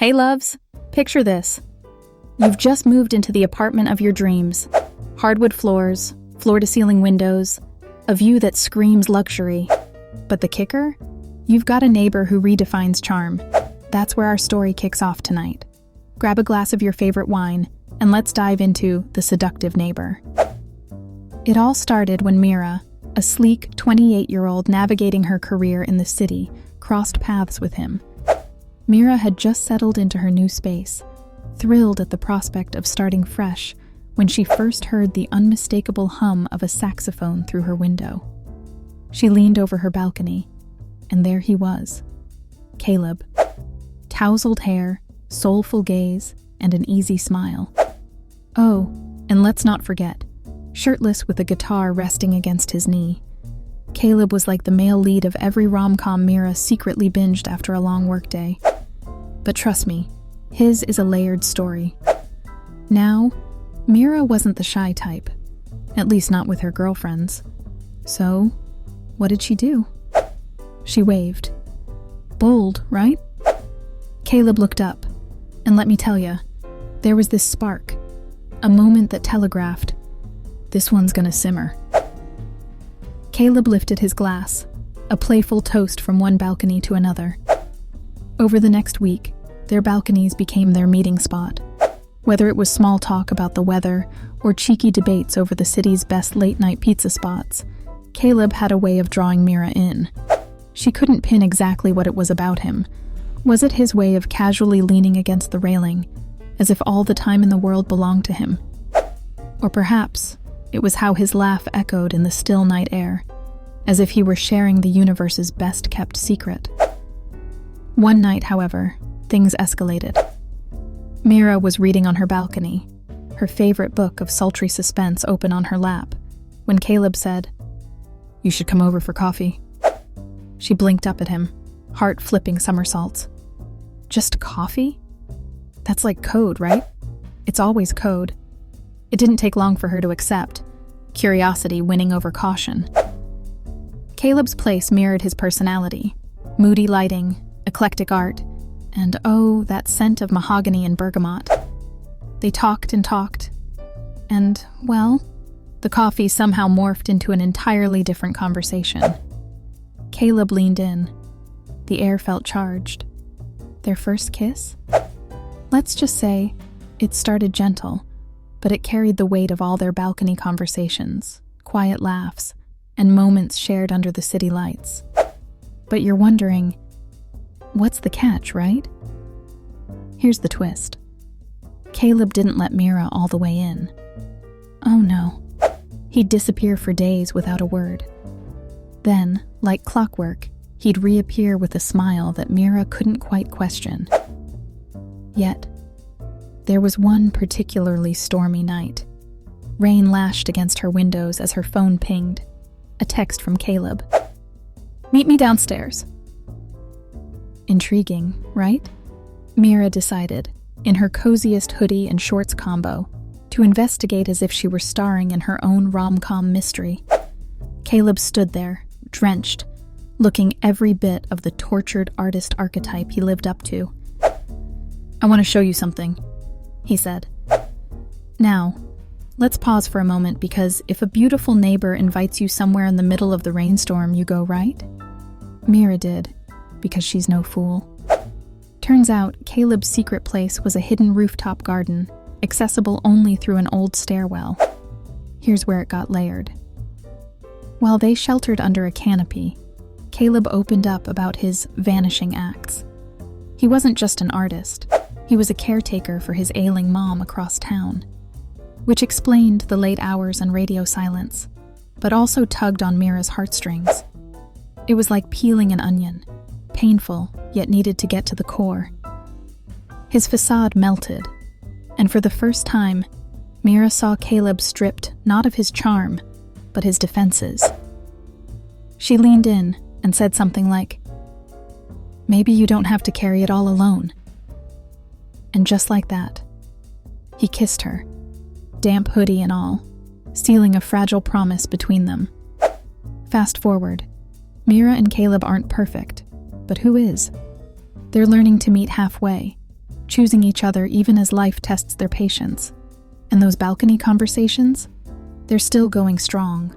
Hey loves, picture this. You've just moved into the apartment of your dreams. Hardwood floors, floor-to-ceiling windows, a view that screams luxury. But the kicker? You've got a neighbor who redefines charm. That's where our story kicks off tonight. Grab a glass of your favorite wine, and let's dive into The Seductive Neighbor. It all started when Mira, a sleek 28-year-old navigating her career in the city, crossed paths with him. Mira had just settled into her new space, thrilled at the prospect of starting fresh when she first heard the unmistakable hum of a saxophone through her window. She leaned over her balcony, and there he was, Caleb. Tousled hair, soulful gaze, and an easy smile. Oh, and let's not forget, shirtless with a guitar resting against his knee. Caleb was like the male lead of every rom-com Mira secretly binged after a long workday. But trust me, his is a layered story. Now, Mira wasn't the shy type, at least not with her girlfriends. So, what did she do? She waved. Bold, right? Caleb looked up, and let me tell you, there was this spark, a moment that telegraphed, this one's gonna simmer. Caleb lifted his glass, a playful toast from one balcony to another. Over the next week, their balconies became their meeting spot. Whether it was small talk about the weather or cheeky debates over the city's best late-night pizza spots, Caleb had a way of drawing Mira in. She couldn't pin exactly what it was about him. Was it his way of casually leaning against the railing, as if all the time in the world belonged to him? Or perhaps it was how his laugh echoed in the still night air, as if he were sharing the universe's best-kept secret. One night, however, things escalated. Mira was reading on her balcony, her favorite book of sultry suspense open on her lap, when Caleb said, "You should come over for coffee." She blinked up at him, heart flipping somersaults. Just coffee? That's like code, right? It's always code. It didn't take long for her to accept, curiosity winning over caution. Caleb's place mirrored his personality. Moody lighting, eclectic art, and oh, that scent of mahogany and bergamot. They talked and talked, and, well, the coffee somehow morphed into an entirely different conversation. Caleb leaned in. The air felt charged. Their first kiss? Let's just say, it started gentle, but it carried the weight of all their balcony conversations, quiet laughs, and moments shared under the city lights. But you're wondering, what's the catch, right? Here's the twist. Caleb didn't let Mira all the way in. Oh no. He'd disappear for days without a word. Then, like clockwork, he'd reappear with a smile that Mira couldn't quite question. Yet, there was one particularly stormy night. Rain lashed against her windows as her phone pinged. A text from Caleb. "Meet me downstairs." Intriguing, right? Mira decided, in her coziest hoodie and shorts combo, to investigate as if she were starring in her own rom-com mystery. Caleb stood there, drenched, looking every bit of the tortured artist archetype he lived up to. "I want to show you something," he said. Now, let's pause for a moment because if a beautiful neighbor invites you somewhere in the middle of the rainstorm, you go right? Mira did, because she's no fool. Turns out, Caleb's secret place was a hidden rooftop garden, accessible only through an old stairwell. Here's where it got layered. While they sheltered under a canopy, Caleb opened up about his vanishing acts. He wasn't just an artist, he was a caretaker for his ailing mom across town. Which explained the late hours and radio silence, but also tugged on Mira's heartstrings. It was like peeling an onion, painful, yet needed to get to the core. His facade melted, and for the first time, Mira saw Caleb stripped not of his charm, but his defenses. She leaned in and said something like, "Maybe you don't have to carry it all alone." And just like that, he kissed her, damp hoodie and all, sealing a fragile promise between them. Fast forward, Mira and Caleb aren't perfect, but who is? They're learning to meet halfway, choosing each other even as life tests their patience. And those balcony conversations? They're still going strong.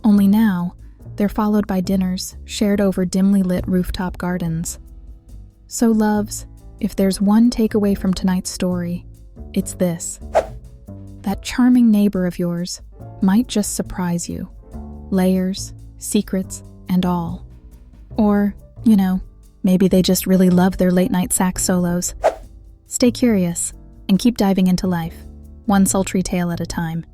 Only now, they're followed by dinners shared over dimly lit rooftop gardens. So, loves, if there's one takeaway from tonight's story, it's this. That charming neighbor of yours might just surprise you. Layers, secrets, and all. Or, maybe they just really love their late-night sax solos. Stay curious and keep diving into life, one sultry tale at a time.